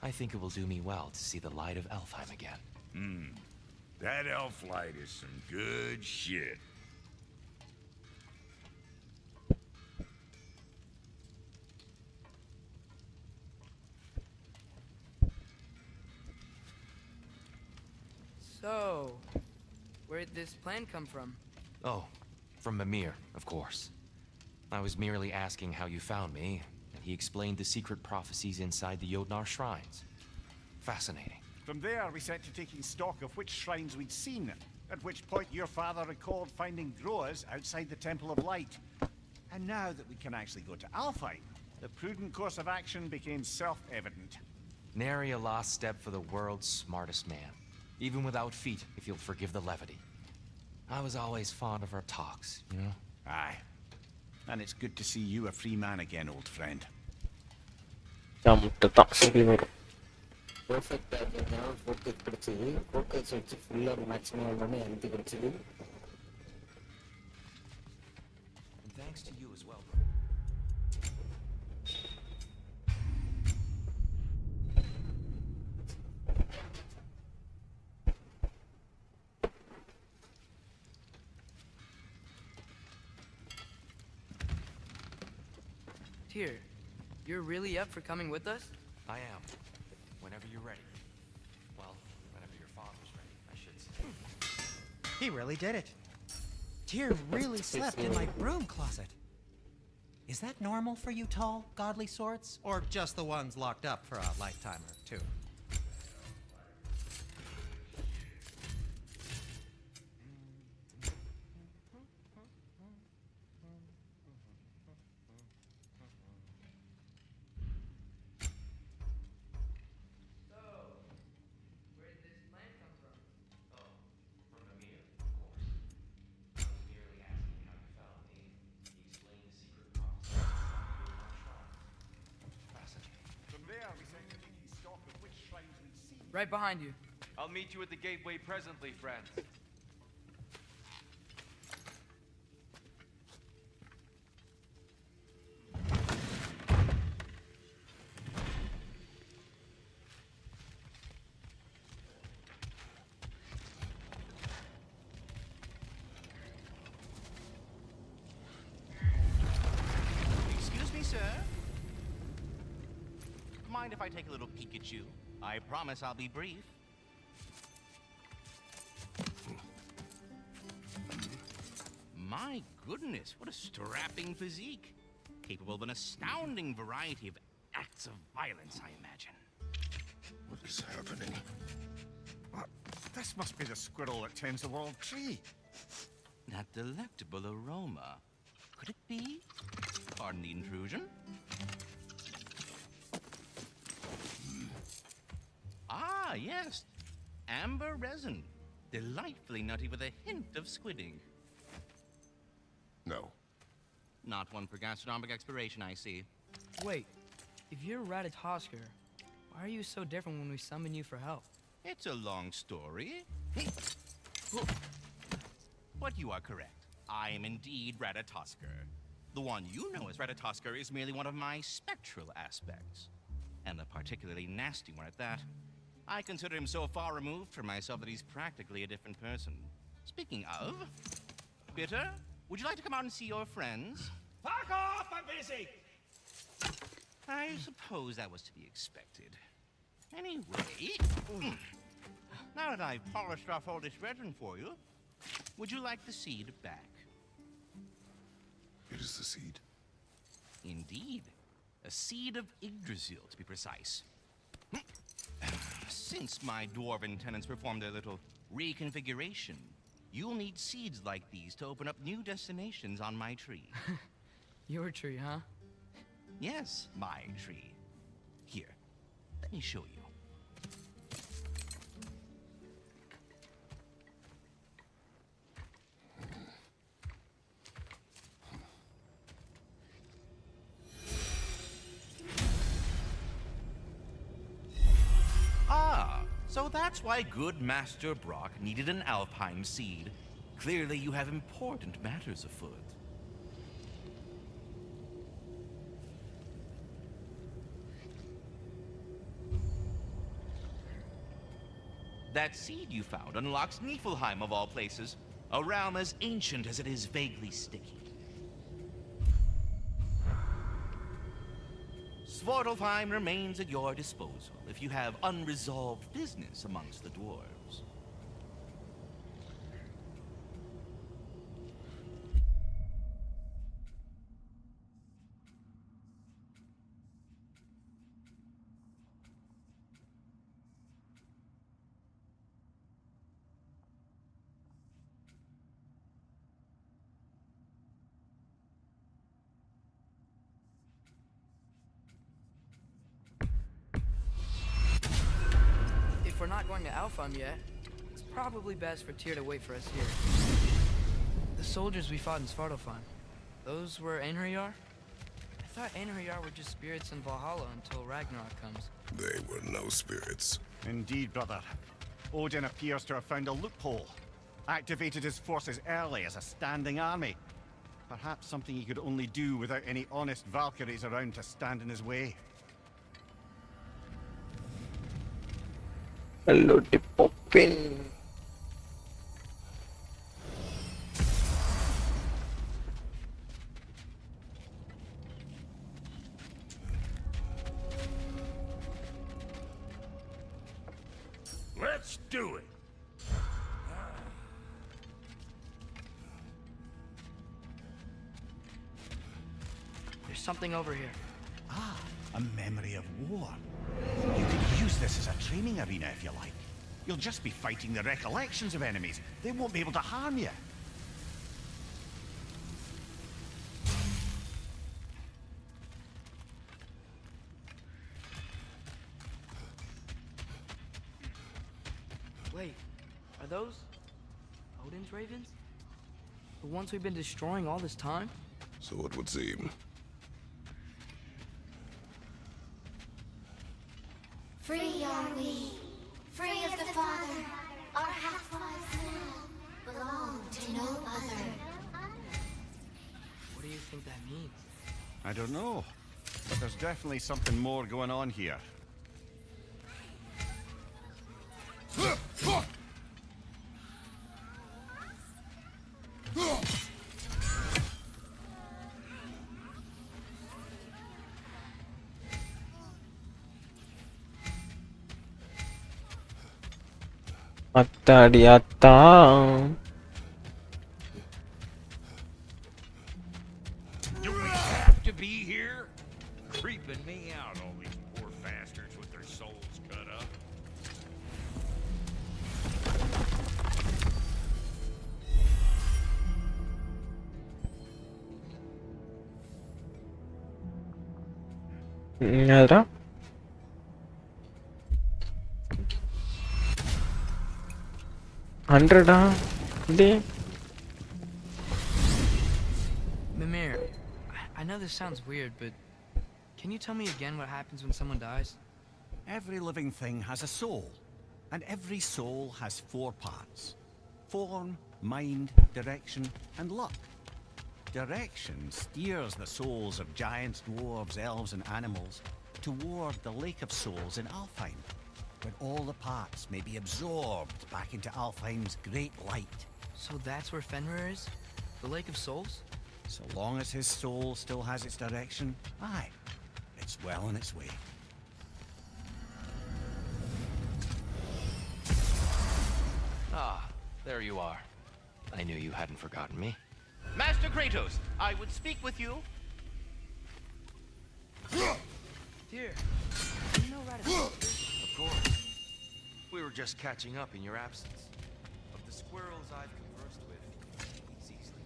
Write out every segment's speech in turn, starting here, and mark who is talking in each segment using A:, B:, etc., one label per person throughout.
A: I think it will do me well to see the light of Elfheim again.
B: That elf light is some good shit.
C: So, where'd this plan come from?
A: Oh, from Mimir, of course. I was merely asking how you found me, and he explained the secret prophecies inside the Jotnar shrines. Fascinating.
D: From there, we set to taking stock of which shrines we'd seen, at which point your father recalled finding Groas outside the Temple of Light. And now that we can actually go to Alfheim, the prudent course of action became self-evident.
A: Nary a lost step for the world's smartest man. Even without feet, if you'll forgive the levity. I was always fond of our talks, you know?
D: Aye. And it's good to see you a free man again, old friend.
E: Perfect focus கிடைச்சது focus வச்சு ஃபுல்லா maximum பண்ணி எனக்கு கிடைச்சது.
A: And thanks to you as well.
C: Here, you're really up for coming with us?
A: I am. Whenever you're ready. Well, whenever your father's ready, I should say.
F: He really did it. Tyr really slept in my broom closet. Is that normal for you tall, godly sorts? Or just the ones locked up for a lifetime or two?
C: Right behind you.
G: I'll meet you at the gateway presently, friends.
H: Excuse me, sir. Mind if I take a little peek at you? I promise I'll be brief. My goodness, what a strapping physique. Capable of an astounding variety of acts of violence, I imagine.
B: What is happening?
D: This must be the squirrel that tends the world tree.
H: That delectable aroma. Could it be? Pardon the intrusion. Ah, yes. Amber resin. Delightfully nutty with a hint of squidding.
B: No.
H: Not one for gastronomic exploration, I see.
C: Wait, if you're Ratatosker, why are you so different when we summon you for help?
H: It's a long story. But you are correct. I am indeed Ratatosker. The one you know as Ratatosker is merely one of my spectral aspects. And a particularly nasty one at that. I consider him so far removed from myself that he's practically a different person. Speaking of, Bitter, would you like to come out and see your friends?
I: Fuck off! I'm busy!
H: I suppose that was to be expected. Anyway, now that I've polished off all this resin for you, would you like the seed back?
B: It is the seed.
H: Indeed. A seed of Yggdrasil, to be precise. Since my dwarven tenants performed their little reconfiguration, you'll need seeds like these to open up new destinations on my tree.
C: Your tree, huh?
H: Yes, my tree. Here, let me show you. So that's why good Master Brock needed an Alpine seed. Clearly you have important matters afoot. That seed you found unlocks Niflheim of all places, a realm as ancient as it is vaguely sticky. Svartalfheim remains at your disposal if you have unresolved business amongst the dwarves.
C: If we're not going to Alfheim yet, it's probably best for Tyr to wait for us here. The soldiers we fought in Svartalfheim, those were Einherjar? I thought Einherjar were just spirits in Valhalla until Ragnarok comes.
J: They were no spirits.
D: Indeed, brother. Odin appears to have found a loophole. Activated his forces early as a standing army. Perhaps something he could only do without any honest Valkyries around to stand in his way.
E: Hello, the Poppin.
B: Let's do it.
C: There's something over here.
D: Ah, a memory of war. You could use this as a training arena if you like. You'll just be fighting the recollections of enemies. They won't be able to harm you.
C: Wait, are those Odin's ravens? The ones we've been destroying all this time?
J: So it would seem.
K: Free are we, free of the Father. Our half-lives now belong to no other.
C: What do you think that means?
D: I don't know. But there's definitely something more going on here.
E: Atariata.
B: Do we have to be here? Creeping me out, all these poor bastards with their souls cut up.
E: Ada? Hundred,
C: Mimir, I know this sounds weird, but can you tell me again what happens when someone dies?
D: Every living thing has a soul. And every soul has 4 parts. Form, mind, direction, and luck. Direction steers the souls of giants, dwarves, elves, and animals toward the Lake of Souls in Alfheim, where all the parts may be absorbed back into Alfheim's great light.
C: So that's where Fenrir is? The Lake of Souls?
D: So long as his soul still has its direction, aye, it's well on its way.
A: Ah, there you are. I knew you hadn't forgotten me.
H: Master Kratos, I would speak with you.
C: Dear, do you know Ragnarök?
A: Of course. We were just catching up in your absence. Of the squirrels I've conversed with, he's easily.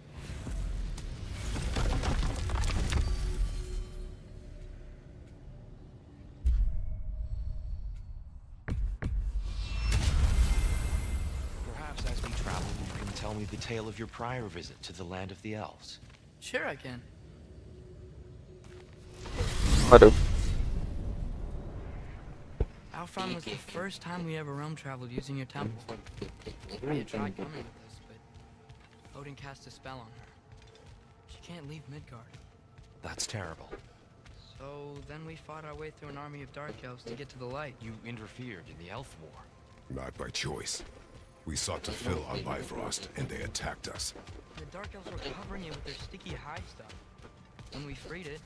A: Perhaps as we travel, you can tell me the tale of your prior visit to the land of the elves.
C: Sure I can. Alfheim was the first time we ever realm traveled using your temple. I had tried coming with us, but Odin cast a spell on her. She can't leave Midgard.
A: That's terrible.
C: So then we fought our way through an army of dark elves to get to the light.
A: You interfered in the elf war.
J: Not by choice. We sought to fill our Bifrost, and they attacked us.
C: The Dark Elves were covering it with their sticky hide stuff. When we freed it,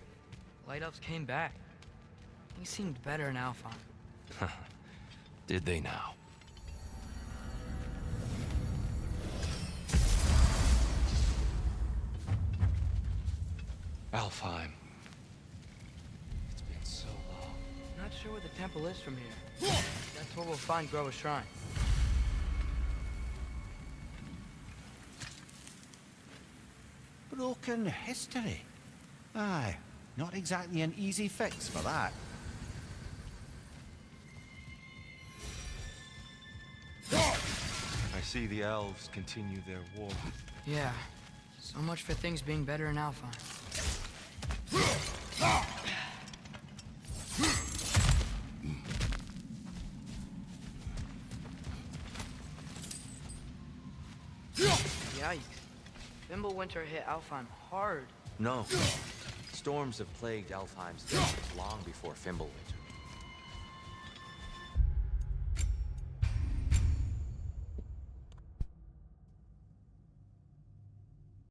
C: Light Elves came back. Things seemed better in Alphon.
A: Did they now? Alfheim. It's been so long.
C: Not sure where the temple is from here. That's where we'll find Groa's shrine.
D: Broken history. Aye, not exactly an easy fix for that.
G: I see the elves continue their war.
C: Yeah, so much for things being better in Alphon. Yikes. Fimbulwinter hit Alphon hard.
A: No. Storms have plagued Alfheim's desert long before Fimbulwinter.